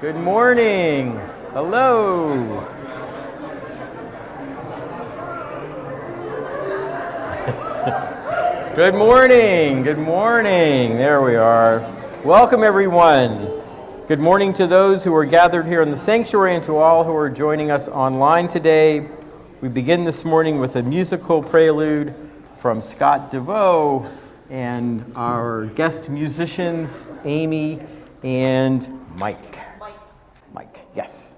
Good morning. Hello. Good morning. Good morning. There we are. Welcome, everyone. Good morning to those who are gathered here in the sanctuary and to all who are joining us online today. We begin this morning with a musical prelude from Scott DeVoe and our guest musicians, Amy and Mike. Mike, yes.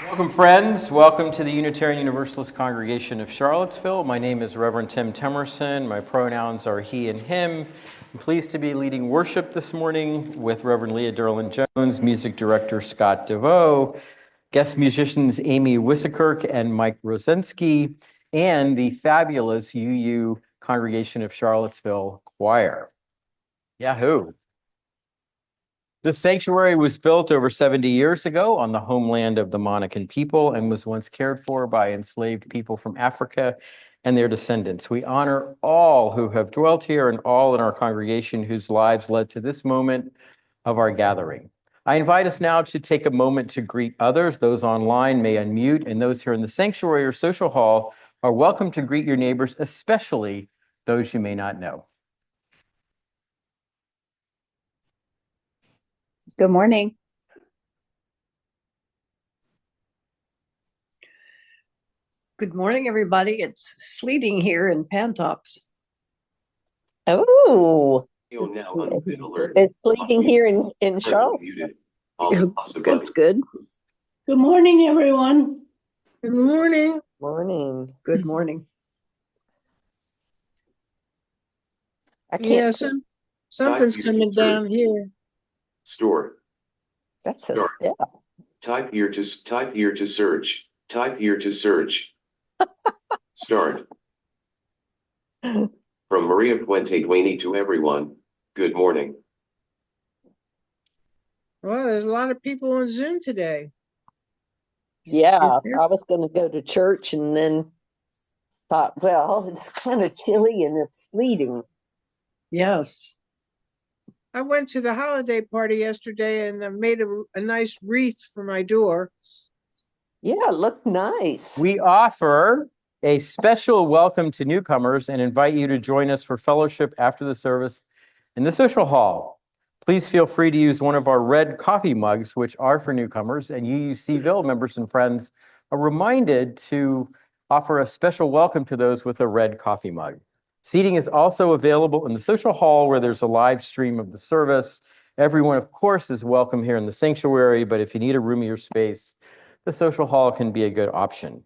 Welcome, friends. Welcome to the Unitarian Universalist Congregation of Charlottesville. My name is Reverend Tim Temerson. My pronouns are he and him. I'm pleased to be leading worship this morning with Reverend Leah Derlin-Jones, music director Scott DeVoe, guest musicians Amy Wissikirk and Mike Rosensky, and the fabulous UU Congregation of Charlottesville Choir. Yahoo! This sanctuary was built over 70 years ago on the homeland of the Monacan people and was once cared for by enslaved people from Africa and their descendants. We honor all who have dwelt here and all in our congregation whose lives led to this moment of our gathering. I invite us now to take a moment to greet others. Those online may unmute, and those here in the sanctuary or social hall are welcome to greet your neighbors, especially those you may not know. Good morning. Good morning, everybody. It's sleeting here in Pantox. Oh, You'll now unmute alert. it's bleeding here in Charlotte. Muted. All That's good. Good morning, everyone. Good morning. Morning. Good morning. I can't Yeah, see. something's Muted coming alert. down here. Store. That's a Sure. step. Type here to search. Type here to search. Start. From Maria Puente Duane to everyone. Good morning. Well, there's a lot of people on Zoom today. Yeah, Is there? I was gonna go to church and then thought, well, it's kind of chilly and it's sleeting. Yes. I went to the holiday party yesterday and I made a nice wreath for my door. Yeah, it looked nice. We offer a special welcome to newcomers and invite you to join us for fellowship after the service in the social hall. Please feel free to use one of our red coffee mugs, which are for newcomers, and UUCville members and friends are reminded to offer a special welcome to those with a red coffee mug. Seating is also available in the social hall where there's a live stream of the service. Everyone, of course, is welcome here in the sanctuary, but if you need a roomier space, the social hall can be a good option.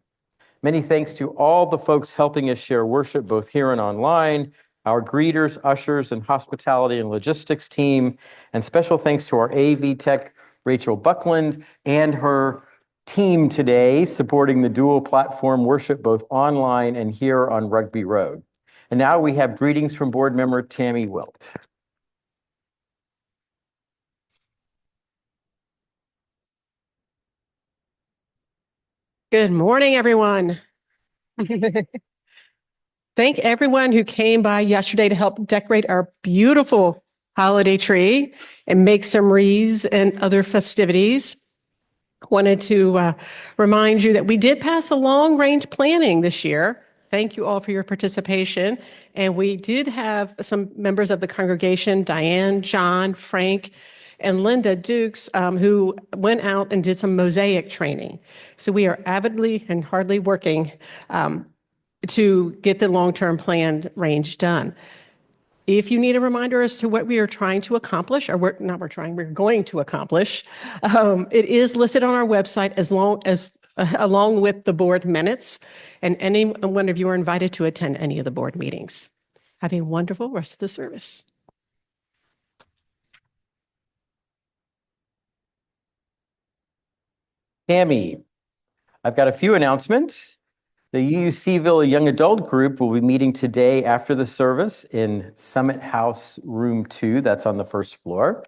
Many thanks to all the folks helping us share worship both here and online, our greeters, ushers, and hospitality and logistics team, and special thanks to our AV tech, Rachel Buckland, and her team today supporting the dual platform worship both online and here on Rugby Road. And now we have greetings from board member Tammy Wilt. Good morning, everyone. Thank everyone who came by yesterday to help decorate our beautiful holiday tree and make some wreaths and other festivities. Wanted to remind you that we did pass a long-range planning this year. Thank you all for your participation. And we did have some members of the congregation, Diane, John, Frank, and Linda Dukes, who went out and did some mosaic training. So we are avidly and hardly working to get the long-term plan range done. If you need a reminder as to what we are trying to accomplish, or we're going to accomplish, it is listed on our website along with the board minutes, and any one of you are invited to attend any of the board meetings. Have a wonderful rest of the service. Tammy, I've got a few announcements. The UUCville Young Adult Group will be meeting today after the service in Summit House Room 2. That's on the first floor.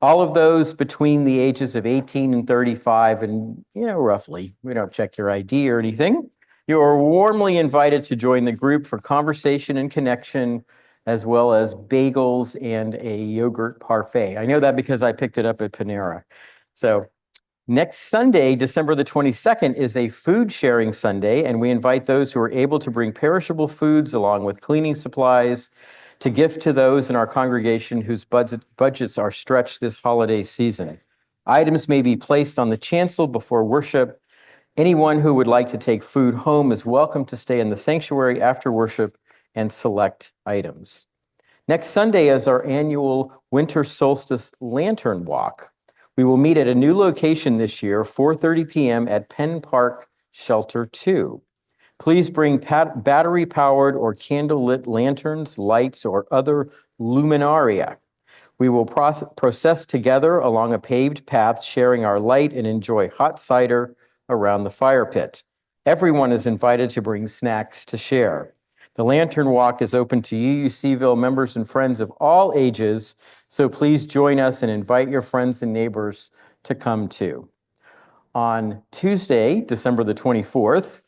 All of those between the ages of 18 and 35, and roughly, we don't check your ID or anything. You are warmly invited to join the group for conversation and connection, as well as bagels and a yogurt parfait. I know that because I picked it up at Panera. So next Sunday, December the 22nd, is a food sharing Sunday, and we invite those who are able to bring perishable foods along with cleaning supplies to gift to those in our congregation whose budgets are stretched this holiday season. Items may be placed on the chancel before worship. Anyone who would like to take food home is welcome to stay in the sanctuary after worship and select items. Next Sunday is our annual Winter Solstice Lantern Walk. We will meet at a new location this year, 4:30 p.m. at Penn Park Shelter 2. Please bring battery-powered or candle-lit lanterns, lights, or other luminaria. We will process together along a paved path, sharing our light and enjoy hot cider around the fire pit. Everyone is invited to bring snacks to share. The Lantern Walk is open to UUCville members and friends of all ages, so please join us and invite your friends and neighbors to come too. On Tuesday, December the 24th,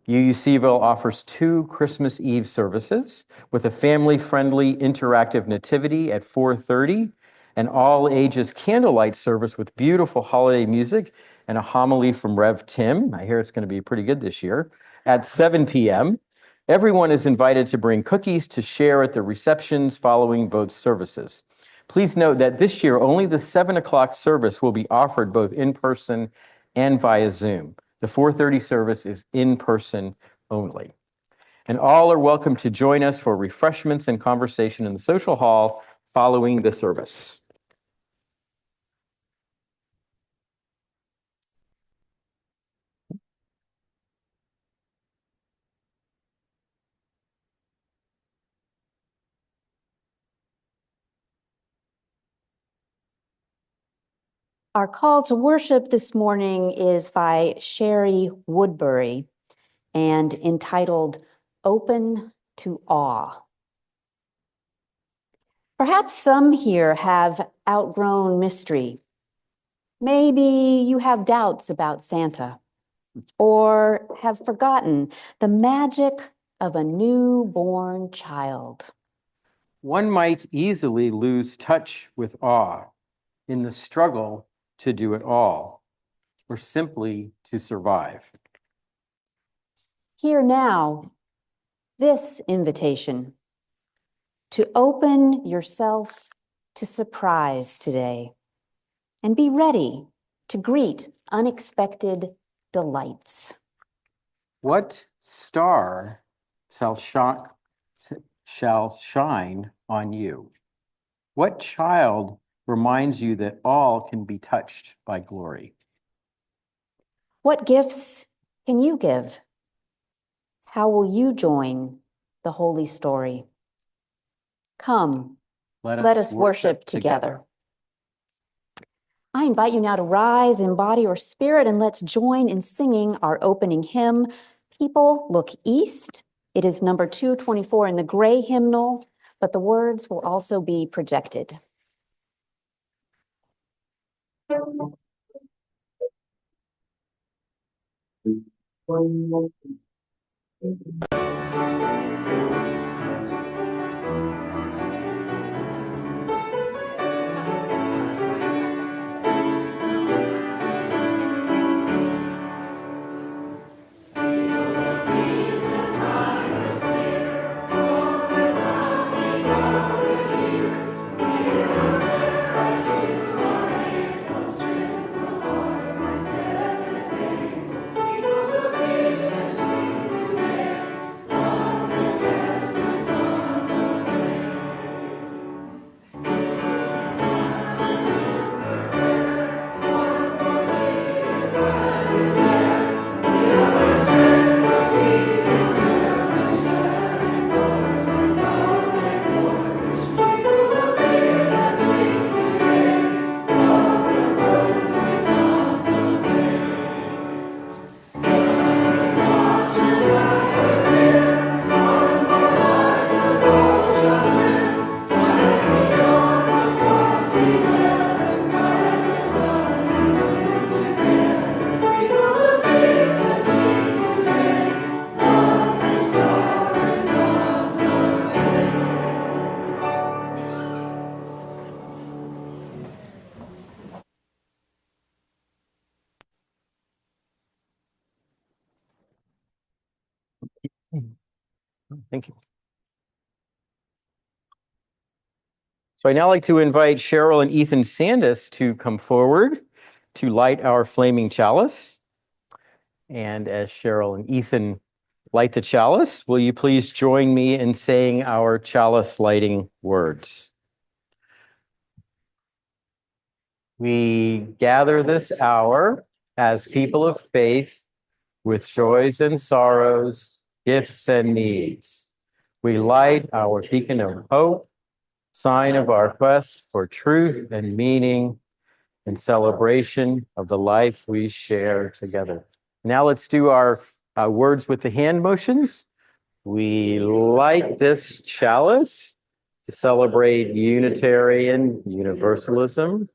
UUCville offers 2 Christmas Eve services with a family-friendly interactive nativity at 4:30, an all-ages candlelight service with beautiful holiday music and a homily from Rev. Tim. I hear it's going to be pretty good this year, at 7 p.m. Everyone is invited to bring cookies to share at the receptions following both services. Please note that this year, only the 7 o'clock service will be offered both in person and via Zoom. The 4:30 service is in person only. And all are welcome to join us for refreshments and conversation in the social hall following the service. Our call to worship this morning is by Sherry Woodbury and entitled Open to Awe. Perhaps some here have outgrown mystery. Maybe you have doubts about Santa or have forgotten the magic of a newborn child. One might easily lose touch with awe in the struggle to do it all, or simply to survive. Hear now this invitation to open yourself to surprise today and be ready to greet unexpected delights. What star shall shine on you? What child reminds you that all can be touched by glory? What gifts can you give? How will you join the holy story? Come, let us worship together. I invite you now to rise in body or spirit, and let's join in singing our opening hymn, People Look East. It is number 224 in the gray hymnal, but the words will also be projected. Thank you. So I now like to invite Cheryl and Ethan Sandus to come forward to light our flaming chalice. And as Cheryl and Ethan light the chalice, will you please join me in saying our chalice lighting words? We gather this hour as people of faith with joys and sorrows, gifts and needs. We light our beacon of hope, sign of our quest for truth and meaning and celebration of the life we share together. Now let's do our words with the hand motions. We light this chalice to celebrate Unitarian Universalism.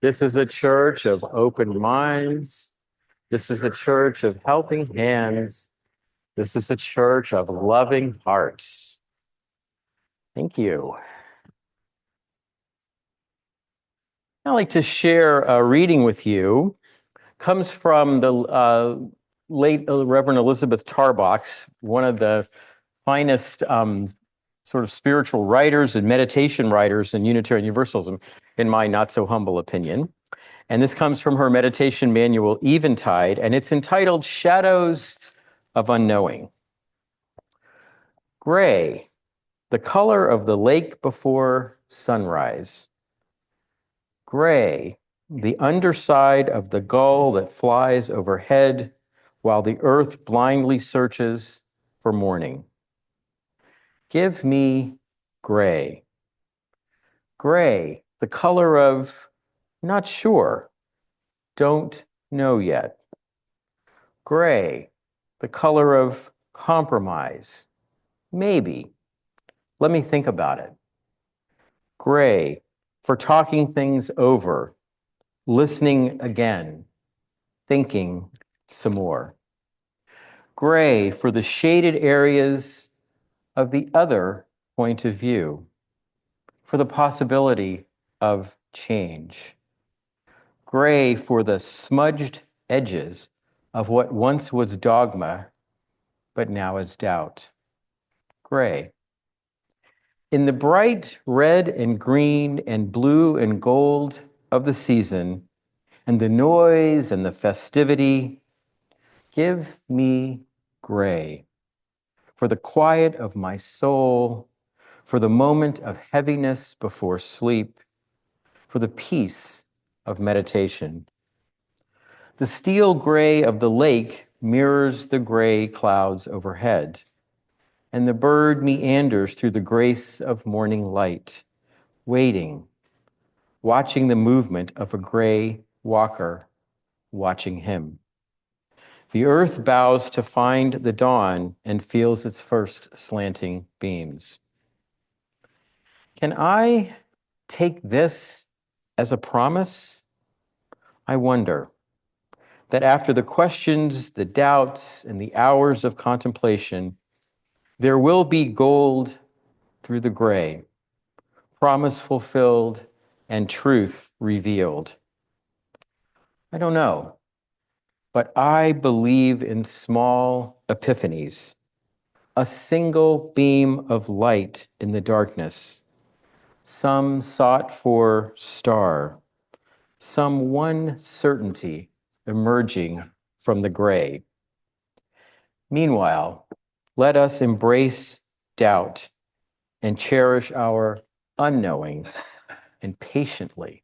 This is a church of open minds. This is a church of helping hands. This is a church of loving hearts. Thank you. I'd like to share a reading with you. It comes from the late Reverend Elizabeth Tarbox, one of the finest sort of spiritual writers and meditation writers in Unitarian Universalism, in my not so humble opinion. And this comes from her meditation manual, Eventide, and it's entitled Shadows of Unknowing. Gray, the color of the lake before sunrise. Gray, the underside of the gull that flies overhead while the earth blindly searches for morning. Give me gray. Gray, the color of Not sure. Don't know yet. Gray, the color of compromise. Maybe. Let me think about it. Gray, for talking things over, listening again, thinking some more. Gray, for the shaded areas of the other point of view, for the possibility of change. Gray, for the smudged edges of what once was dogma, but now is doubt. Gray. In the bright red and green and blue and gold of the season, and the noise and the festivity, give me gray. For the quiet of my soul, for the moment of heaviness before sleep, for the peace of meditation. The steel gray of the lake mirrors the gray clouds overhead, and the bird meanders through the grace of morning light, waiting, watching the movement of a gray walker, watching him. The earth bows to find the dawn and feels its first slanting beams. Can I take this as a promise? I wonder that after the questions, the doubts, and the hours of contemplation, there will be gold through the gray, promise fulfilled and truth revealed. I don't know, but I believe in small epiphanies, a single beam of light in the darkness, some sought for star, some one certainty emerging from the gray. Meanwhile, let us embrace doubt and cherish our unknowing and patiently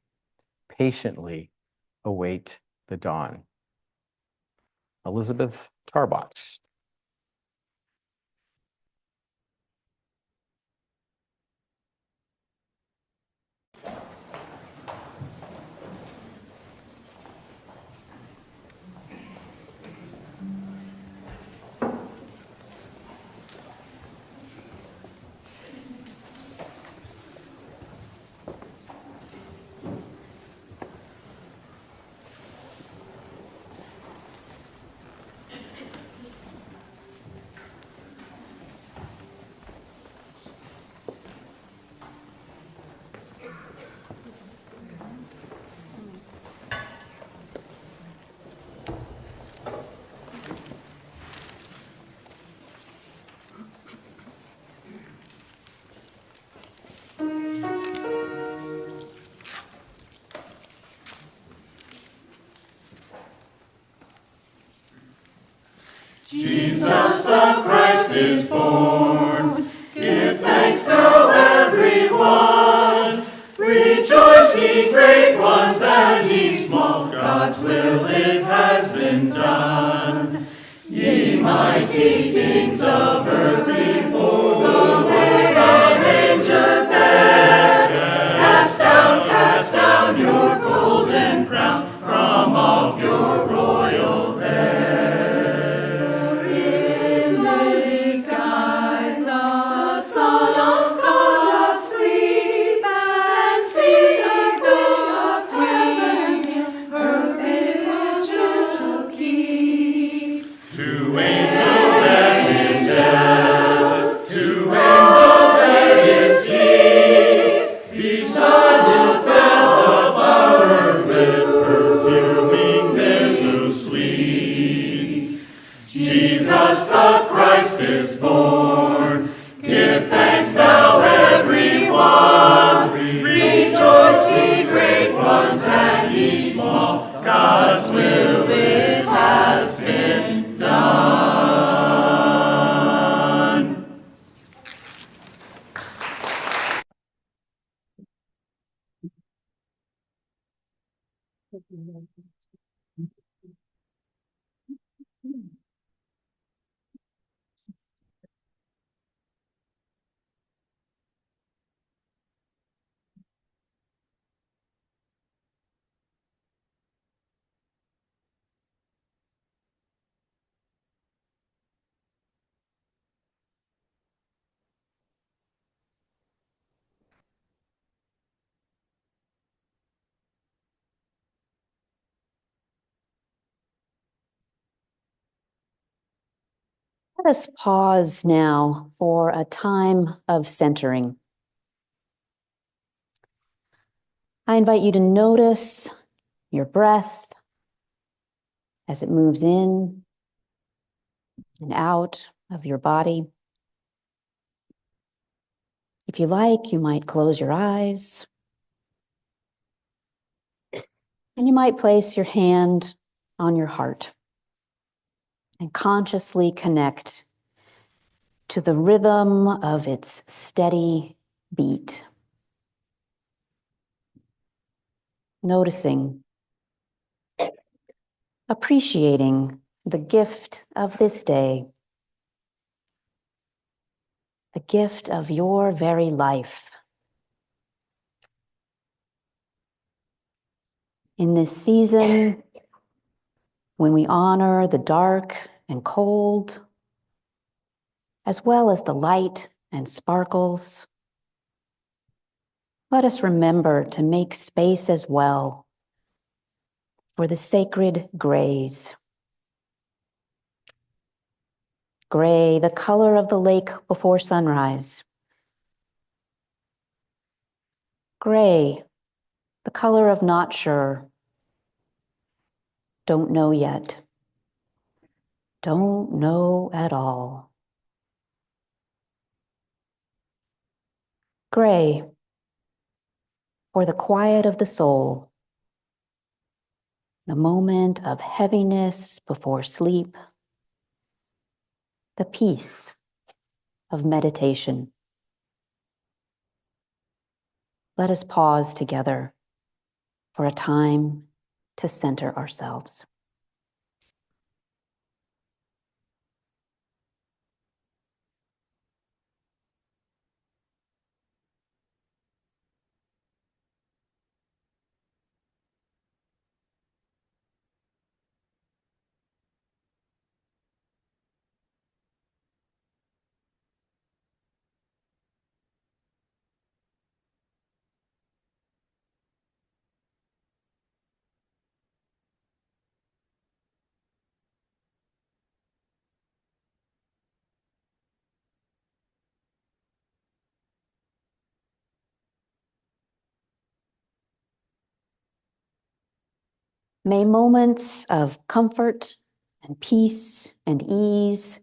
await the dawn. Elizabeth Tarbox. Jesus the Christ is born. Give thanks now, everyone. Rejoice, ye great ones, and ye small. God's will it has been done. Ye mighty kings of earth, before the way the manger bare, cast down your golden crown from off your royal head. Let us pause now for a time of centering. I invite you to notice your breath as it moves in and out of your body. If you like, you might close your eyes. And you might place your hand on your heart and consciously connect to the rhythm of its steady beat. Noticing, appreciating the gift of this day, the gift of your very life. In this season, when we honor the dark and cold, as well as the light and sparkles, let us remember to make space as well for the sacred grays. Gray, the color of the lake before sunrise. Gray, the color of not sure. Don't know yet. Don't know at all. Gray, for the quiet of the soul. The moment of heaviness before sleep. The peace of meditation. Let us pause together for a time to center ourselves. May moments of comfort and peace and ease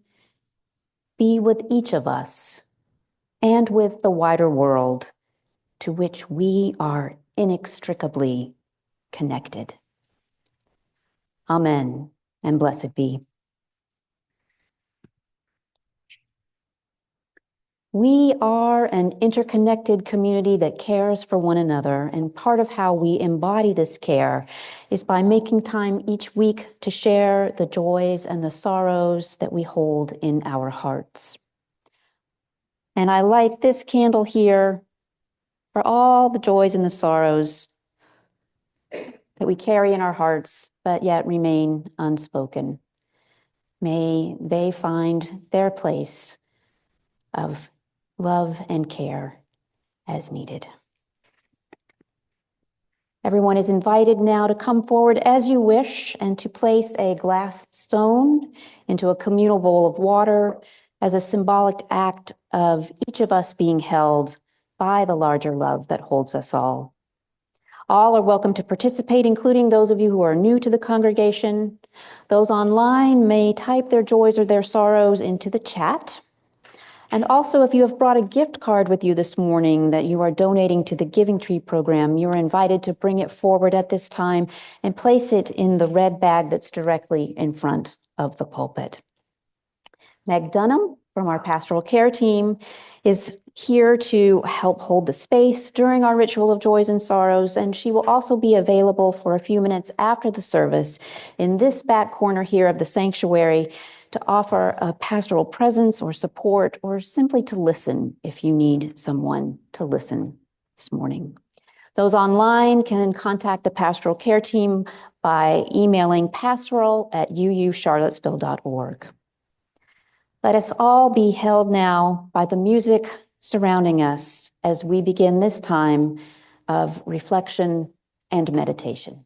be with each of us and with the wider world to which we are inextricably connected. Amen, and blessed be. We are an interconnected community that cares for one another, and part of how we embody this care is by making time each week to share the joys and the sorrows that we hold in our hearts. And I light this candle here for all the joys and the sorrows that we carry in our hearts, but yet remain unspoken. May they find their place of love and care as needed. Everyone is invited now to come forward as you wish and to place a glass stone into a communal bowl of water as a symbolic act of each of us being held by the larger love that holds us all. All are welcome to participate, including those of you who are new to the congregation. Those online may type their joys or their sorrows into the chat. And also, if you have brought a gift card with you this morning that you are donating to the Giving Tree program, you are invited to bring it forward at this time and place it in the red bag that's directly in front of the pulpit. Meg Dunham from our pastoral care team is here to help hold the space during our ritual of joys and sorrows, and she will also be available for a few minutes after the service in this back corner here of the sanctuary to offer a pastoral presence or support, or simply to listen if you need someone to listen this morning. Those online can contact the pastoral care team by emailing pastoral@ucharlottesville.org. Let us all be held now by the music surrounding us as we begin this time of reflection and meditation.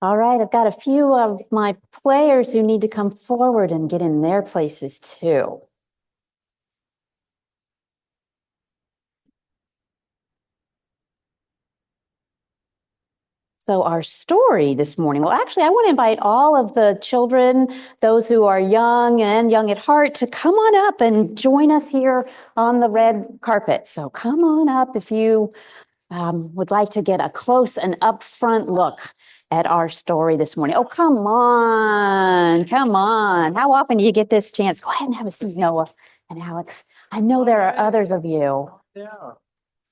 All right, I've got a few of my players who need to come forward and get in their places too. So our story this morning, well, actually, I want to invite all of the children, those who are young and young at heart, to come on up and join us here on the red carpet. So come on up if you would like to get a close and upfront look at our story this morning. Oh, come on, come on. How often do you get this chance? Go ahead and have a seat, Noah and Alex. I know there are others of you.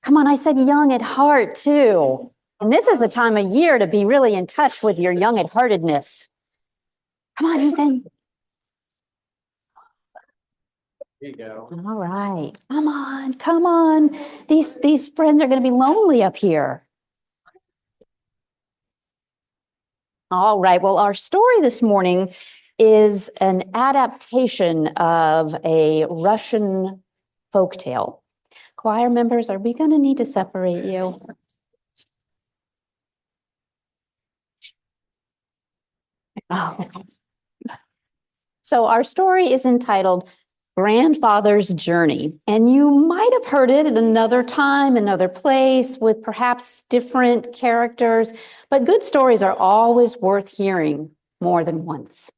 Come on, I said young at heart too. And this is a time of year to be really in touch with your young at heartedness. Come on, Ethan. There you go. All right. Come on, come on. These friends are going to be lonely up here. All right. Well, our story this morning is an adaptation of a Russian folktale. Choir members, are we going to need to separate you? Oh, okay. So our story is entitled Grandfather's Journey, and you might have heard it at another time, another place, with perhaps different characters, but good stories are always worth hearing more than once.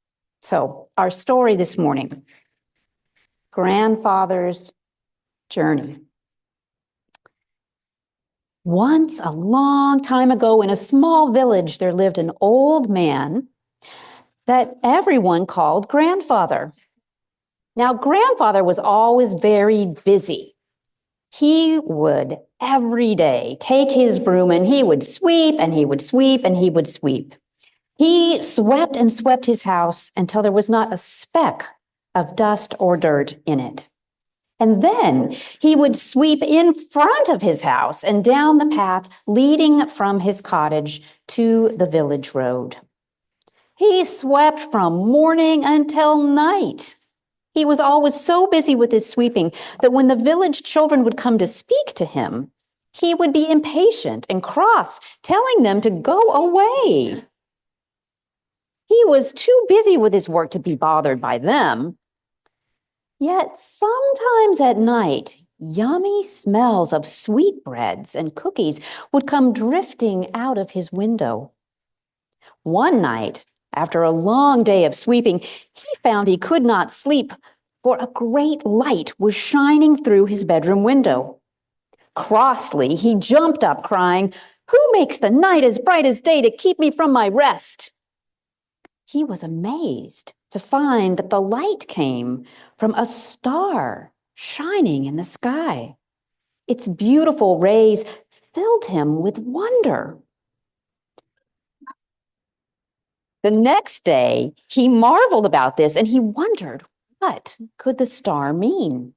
So our story this morning, Grandfather's Journey. Once, a long time ago, in a small village, there lived an old man that everyone called Grandfather. Now, Grandfather was always very busy. He would every day take his broom and he would sweep and he would sweep and he would sweep. He swept and swept his house until there was not a speck of dust or dirt in it. And then he would sweep in front of his house and down the path leading from his cottage to the village road. He swept from morning until night. He was always so busy with his sweeping that when the village children would come to speak to him, he would be impatient and cross, telling them to go away. He was too busy with his work to be bothered by them. Yet sometimes at night, yummy smells of sweetbreads and cookies would come drifting out of his window. One night, after a long day of sweeping, he found he could not sleep, for a great light was shining through his bedroom window. Crossly, he jumped up, crying, "Who makes the night as bright as day to keep me from my rest?" He was amazed to find that the light came from a star shining in the sky. Its beautiful rays filled him with wonder. The next day, he marveled about this and he wondered, what could the star mean?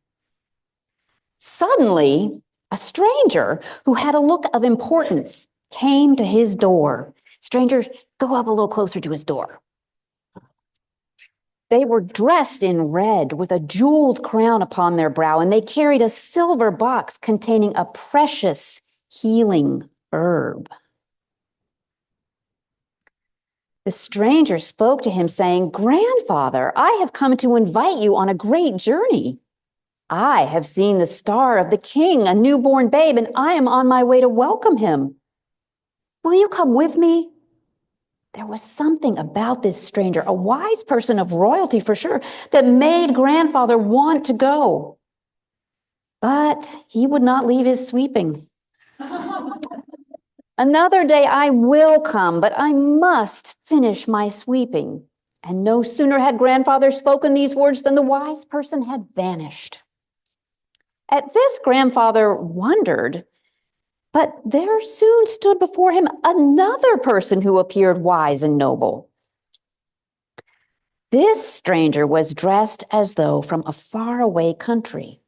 Suddenly, a stranger who had a look of importance came to his door. Strangers, go up a little closer to his door. They were dressed in red with a jeweled crown upon their brow, and they carried a silver box containing a precious healing herb. The stranger spoke to him, saying, "Grandfather, I have come to invite you on a great journey. I have seen the star of the king, a newborn babe, and I am on my way to welcome him. Will you come with me?" There was something about this stranger, a wise person of royalty for sure, that made Grandfather want to go. But he would not leave his sweeping. "Another day I will come, but I must finish my sweeping." And no sooner had Grandfather spoken these words than the wise person had vanished. At this, Grandfather wondered, but there soon stood before him another person who appeared wise and noble. This stranger was dressed as though from a faraway country,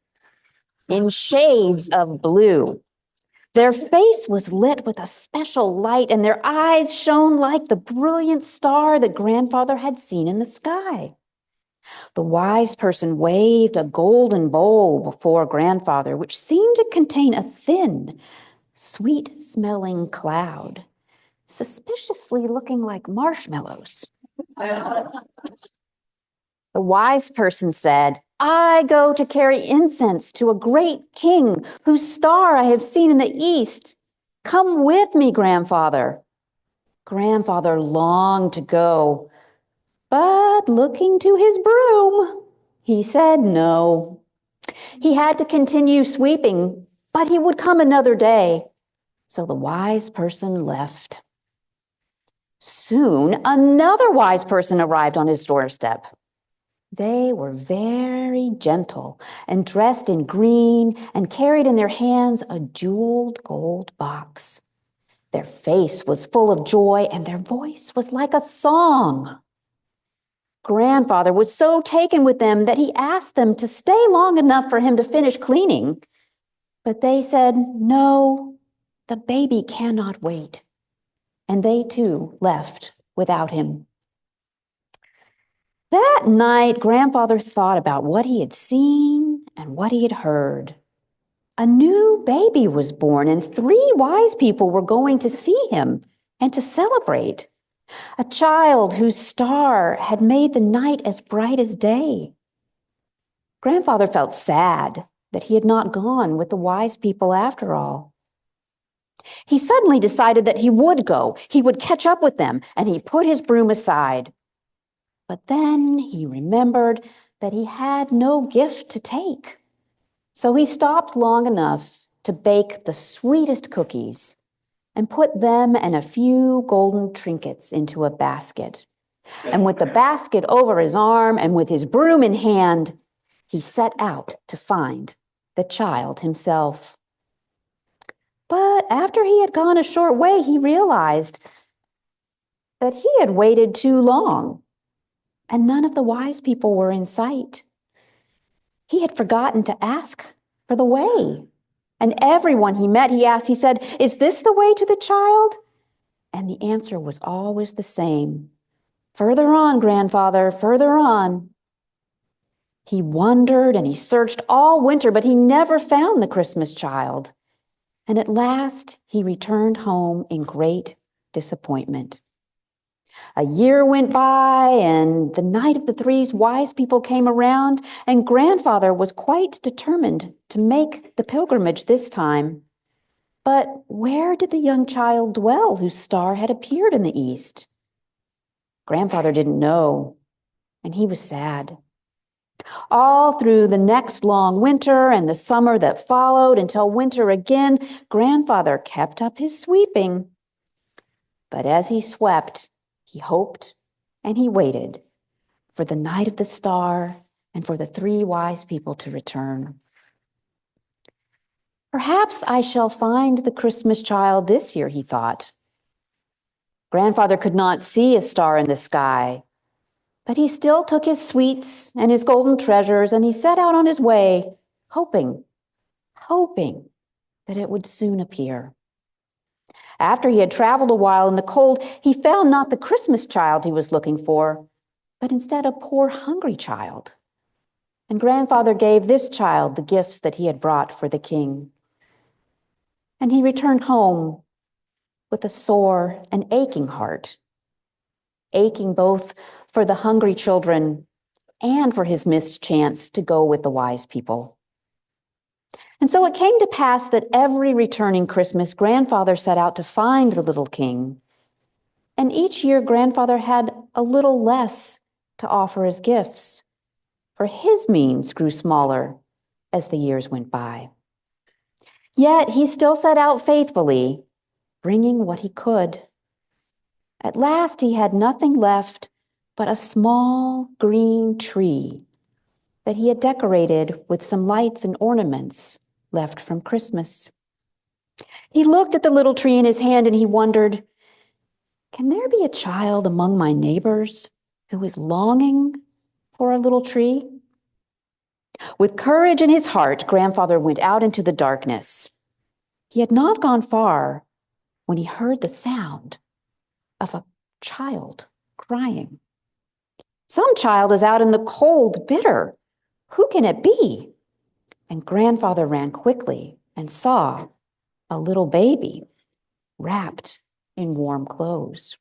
in shades of blue. Their face was lit with a special light, and their eyes shone like the brilliant star that Grandfather had seen in the sky. The wise person waved a golden bowl before Grandfather, which seemed to contain a thin, sweet-smelling cloud. suspiciously looking like marshmallows. The wise person said, I go to carry incense to a great king whose star I have seen in the east. Come with me, grandfather. Grandfather longed to go, but looking to his broom, he said no. He had to continue sweeping, but he would come another day. So the wise person left. Soon, another wise person arrived on his doorstep. They were very gentle and dressed in green and carried in their hands a jeweled gold box. Their face was full of joy and their voice was like a song. Grandfather was so taken with them that he asked them to stay long enough for him to finish cleaning. But they said, no, the baby cannot wait. And they too left without him. That night, Grandfather thought about what he had seen and what he had heard. A new baby was born, and 3 wise people were going to see him and to celebrate. A child whose star had made the night as bright as day. Grandfather felt sad that he had not gone with the wise people after all. He suddenly decided that he would go. He would catch up with them, and he put his broom aside. But then he remembered that he had no gift to take. So he stopped long enough to bake the sweetest cookies and put them and a few golden trinkets into a basket. And with the basket over his arm and with his broom in hand, he set out to find the child himself. But after he had gone a short way, he realized that he had waited too long, and none of the wise people were in sight. He had forgotten to ask for the way. And everyone he met, he said, is this the way to the child? And the answer was always the same. Further on, grandfather, further on. He wondered and he searched all winter, but he never found the Christmas child. And at last, he returned home in great disappointment. A year went by, and the night of the 3 wise people came around, and Grandfather was quite determined to make the pilgrimage this time. But where did the young child dwell whose star had appeared in the east? Grandfather didn't know, and he was sad. All through the next long winter and the summer that followed until winter again, Grandfather kept up his sweeping. But as he swept, he hoped and he waited for the night of the star and for the 3 wise people to return. Perhaps I shall find the Christmas child this year, he thought. Grandfather could not see a star in the sky, but he still took his sweets and his golden treasures and he set out on his way, hoping that it would soon appear. After he had traveled a while in the cold, he found not the Christmas child he was looking for, but instead a poor, hungry child. And Grandfather gave this child the gifts that he had brought for the king. And he returned home with a sore and aching heart, aching both for the hungry children and for his missed chance to go with the wise people. And so it came to pass that every returning Christmas, Grandfather set out to find the little king. And each year, Grandfather had a little less to offer as gifts, for his means grew smaller as the years went by. Yet he still set out faithfully, bringing what he could. At last, he had nothing left but a small green tree that he had decorated with some lights and ornaments left from Christmas. He looked at the little tree in his hand and he wondered, can there be a child among my neighbors who is longing for a little tree? With courage in his heart, Grandfather went out into the darkness. He had not gone far when he heard the sound of a child crying. Some child is out in the cold, bitter. Who can it be? And Grandfather ran quickly and saw a little baby wrapped in warm clothes.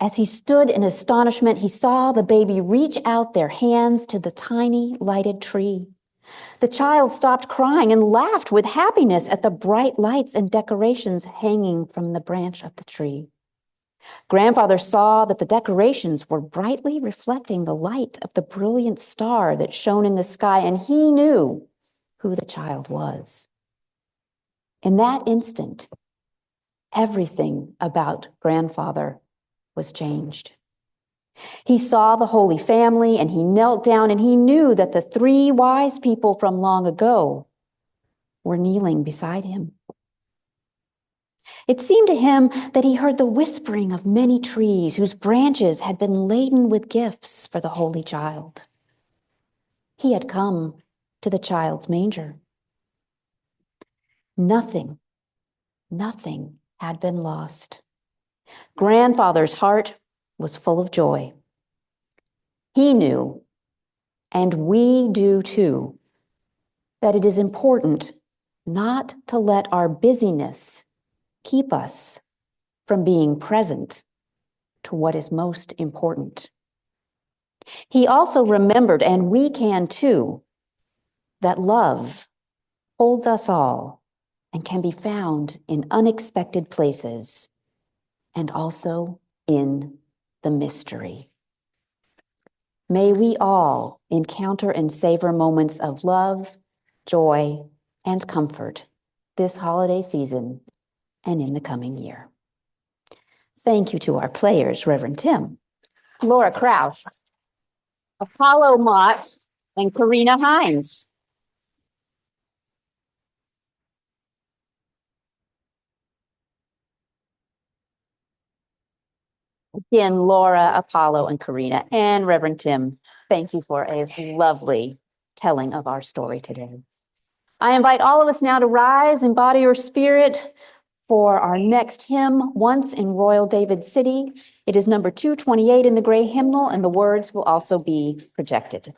As he stood in astonishment, he saw the baby reach out their hands to the tiny lighted tree. The child stopped crying and laughed with happiness at the bright lights and decorations hanging from the branch of the tree. Grandfather saw that the decorations were brightly reflecting the light of the brilliant star that shone in the sky, and he knew who the child was. In that instant, everything about Grandfather was changed. He saw the Holy Family and he knelt down and he knew that the three wise people from long ago were kneeling beside him. It seemed to him that he heard the whispering of many trees whose branches had been laden with gifts for the Holy Child. He had come to the child's manger. Nothing had been lost. Grandfather's heart was full of joy. He knew, and we do too, that it is important not to let our busyness keep us from being present to what is most important. He also remembered, and we can too, that love holds us all and can be found in unexpected places and also in the mystery. May we all encounter and savor moments of love, joy, and comfort this holiday season and in the coming year. Thank you to our players, Reverend Tim, Laura Krause, Apollo Mott, and Karina Hines. Again, Laura, Apollo, and Karina, and Reverend Tim, thank you for a lovely telling of our story today. I invite all of us now to rise in body or spirit for our next hymn, Once in Royal David City. It is number 228 in the gray hymnal, and the words will also be projected.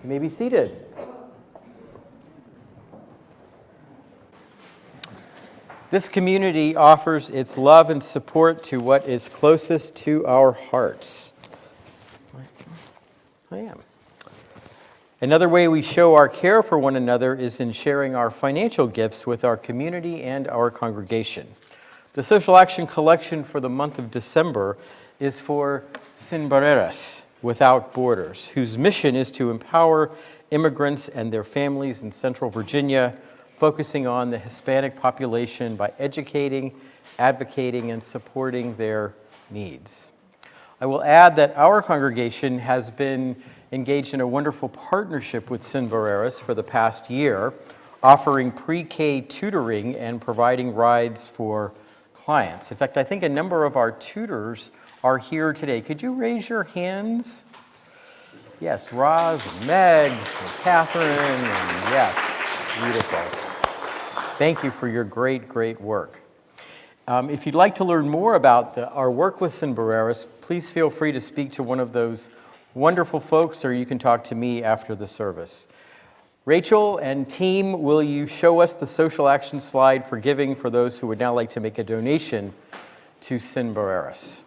You may be seated. This community offers its love and support to what is closest to our hearts. I am. Another way we show our care for one another is in sharing our financial gifts with our community and our congregation. The Social Action Collection for the month of December is for Sin Barreras Without Borders, whose mission is to empower immigrants and their families in Central Virginia, focusing on the Hispanic population by educating, advocating, and supporting their needs. I will add that our congregation has been engaged in a wonderful partnership with Sin Barreras for the past year, offering pre-K tutoring and providing rides for clients. In fact, I think a number of our tutors are here today. Could you raise your hands? Yes, Roz and Meg and Catherine, and yes, beautiful. Thank you for your great, great work. If you'd like to learn more about our work with Sin Barreras, please feel free to speak to one of those wonderful folks, or you can talk to me after the service. Rachel and team, will you show us the social action slide for giving for those who would now like to make a donation to Sin Barreras?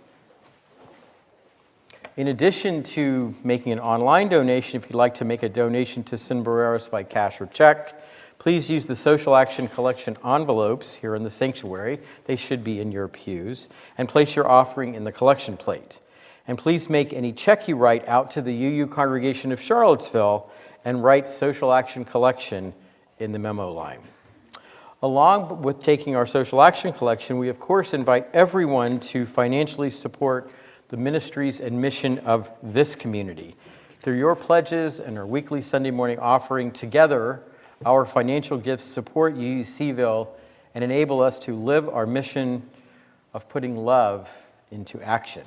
In addition to making an online donation, if you'd like to make a donation to Sin Barreras by cash or check, please use the Social Action Collection envelopes here in the sanctuary. They should be in your pews, and place your offering in the collection plate. And please make any check you write out to the UU Congregation of Charlottesville and write Social Action Collection in the memo line. Along with taking our Social Action Collection, we of course invite everyone to financially support the ministries and mission of this community. Through your pledges and our weekly Sunday morning offering, together, our financial gifts support UUCville and enable us to live our mission of putting love into action.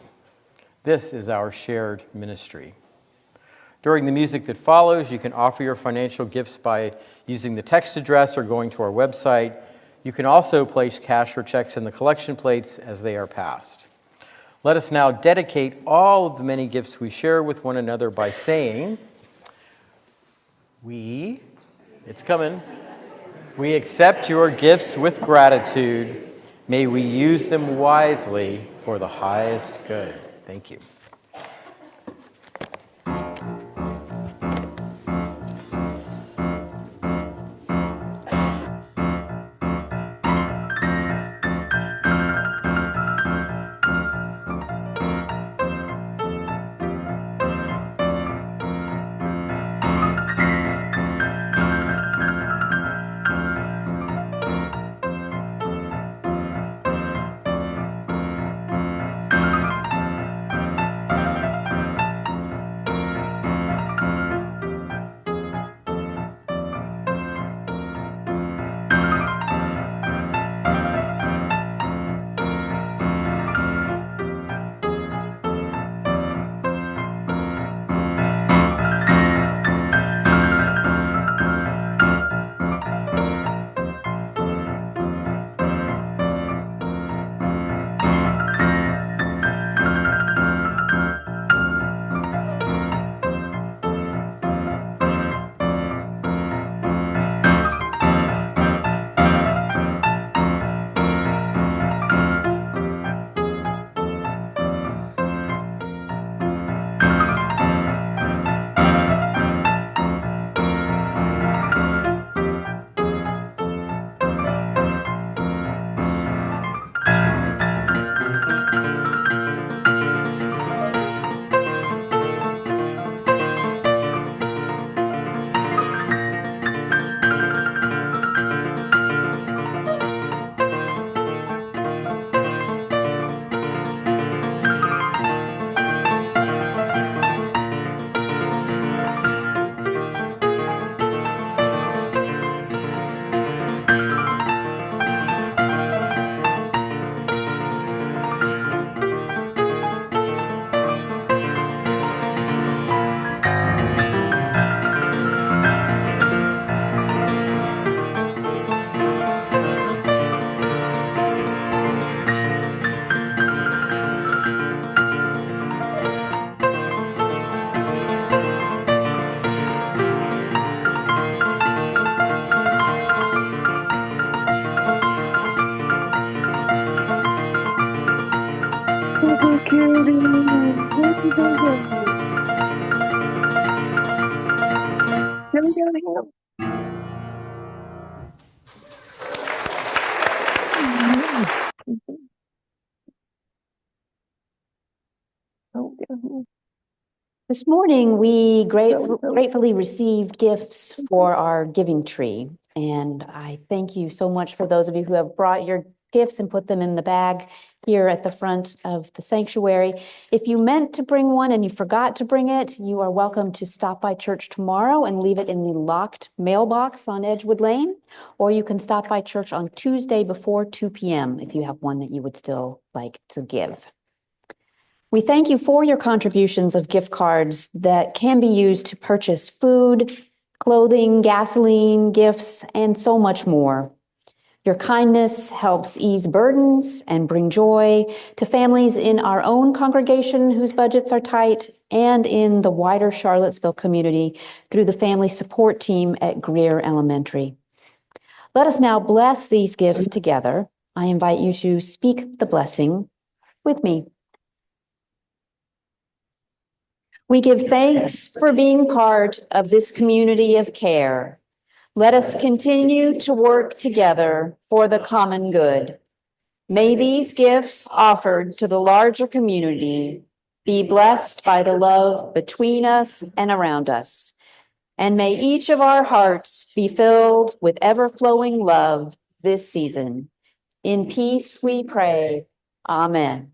This is our shared ministry. During the music that follows, you can offer your financial gifts by using the text address or going to our website. You can also place cash or checks in the collection plates as they are passed. Let us now dedicate all of the many gifts we share with one another by saying, it's coming, we accept your gifts with gratitude. May we use them wisely for the highest good. Thank you. This morning, we gratefully received gifts for our giving tree. And I thank you so much for those of you who have brought your gifts and put them in the bag here at the front of the sanctuary. If you meant to bring one and you forgot to bring it, you are welcome to stop by church tomorrow and leave it in the locked mailbox on Edgewood Lane, or you can stop by church on Tuesday before 2 p.m. if you have one that you would still like to give. We thank you for your contributions of gift cards that can be used to purchase food, clothing, gasoline, gifts, and so much more. Your kindness helps ease burdens and bring joy to families in our own congregation whose budgets are tight and in the wider Charlottesville community through the family support team at Greer Elementary. Let us now bless these gifts together. I invite you to speak the blessing with me. We give thanks for being part of this community of care. Let us continue to work together for the common good. May these gifts offered to the larger community be blessed by the love between us and around us. And may each of our hearts be filled with ever-flowing love this season. In peace we pray. Amen.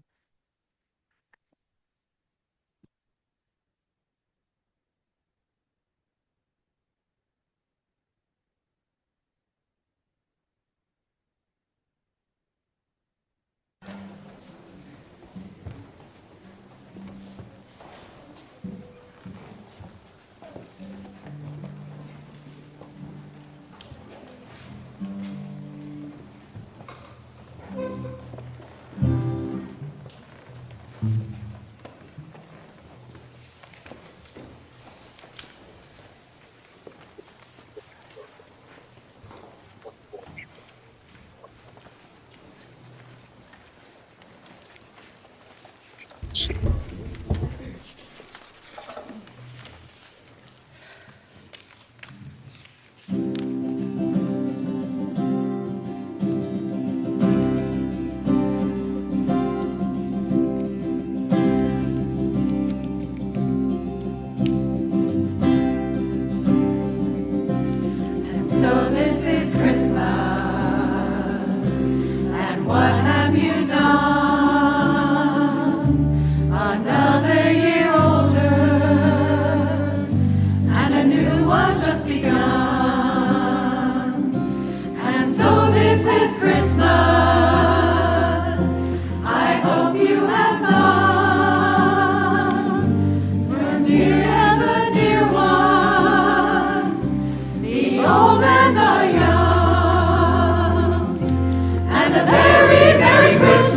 So this is Christmas, and what have you done? Another year older, and a new one just begun. And so this is Christmas. I hope you have fun. The near and the dear ones, the old and the young, and a very Merry Christmas.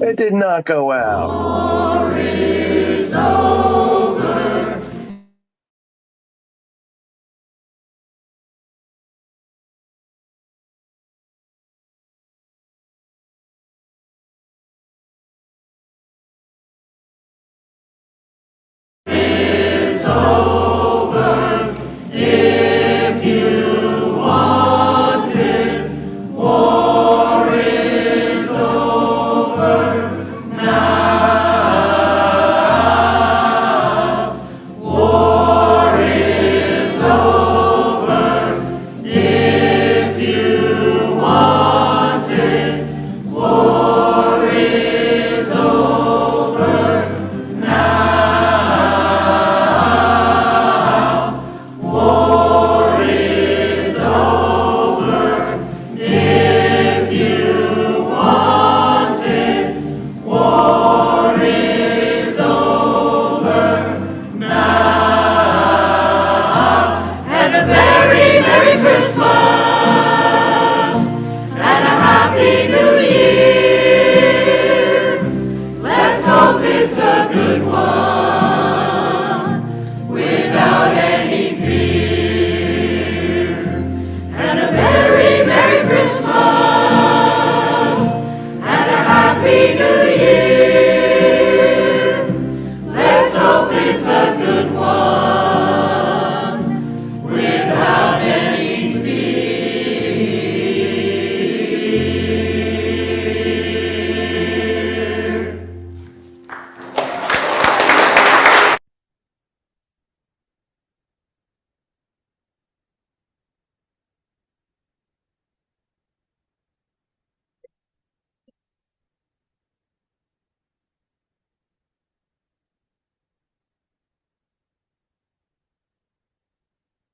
It did not go out. War is over. It's over. If you want it, war is over now. War is over. If you want it, war is over now. War is over. If you want it, war is over now. And a very Merry Christmas and a Happy New Year. Let's hope it's a good one without any fear. And a very Merry Christmas and a Happy New Year. Let's hope it's a good one without any fear.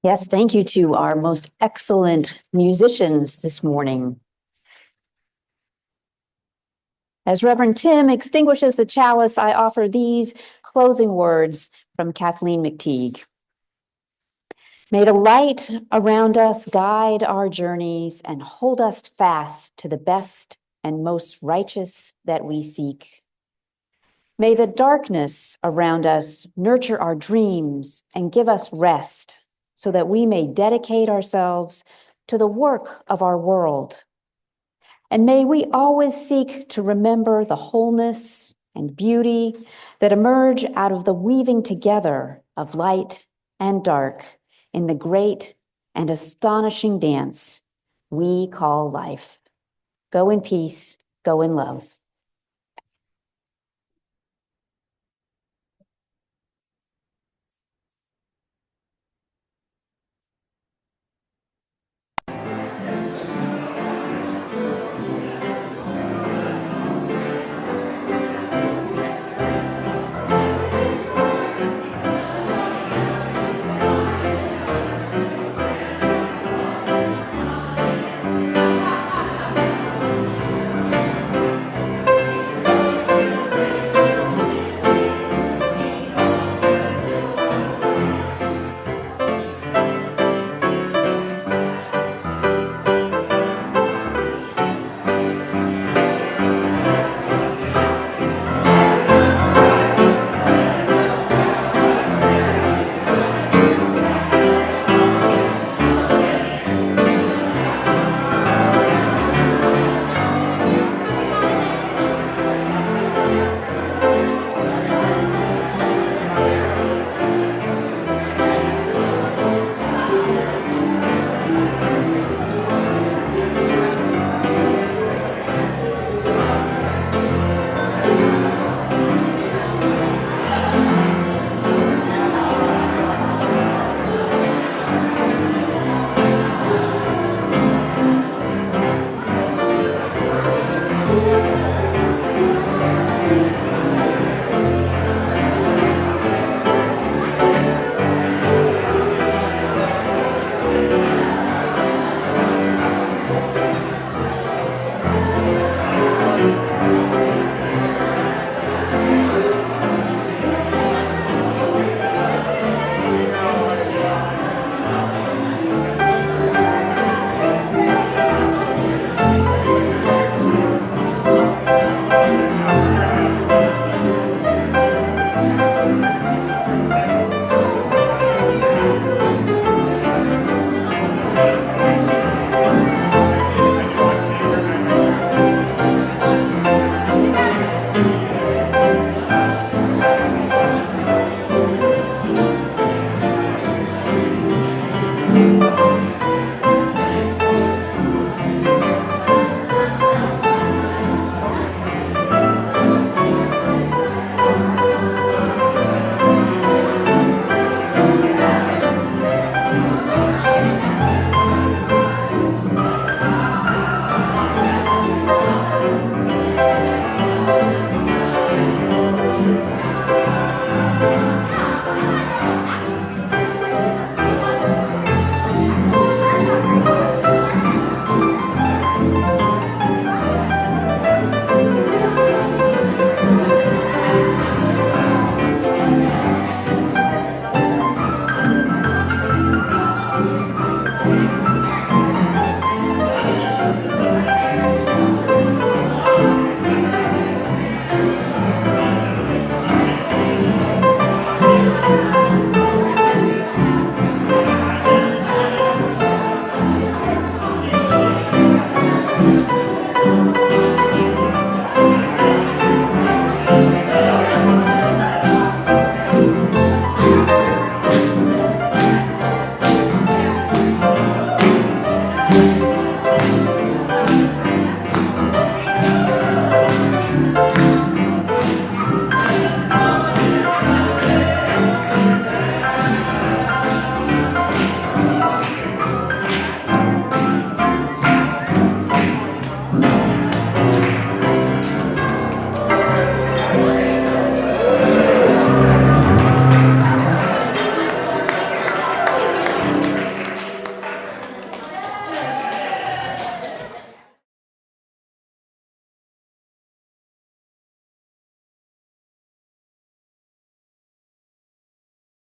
Yes, thank you to our most excellent musicians this morning. As Reverend Tim extinguishes the chalice, I offer these closing words from Kathleen McTeague. May the light around us guide our journeys and hold us fast to the best and most righteous that we seek. May the darkness around us nurture our dreams and give us rest so that we may dedicate ourselves to the work of our world. And may we always seek to remember the wholeness and beauty that emerge out of the weaving together of light and dark in the great and astonishing dance we call life. Go in peace, go in love.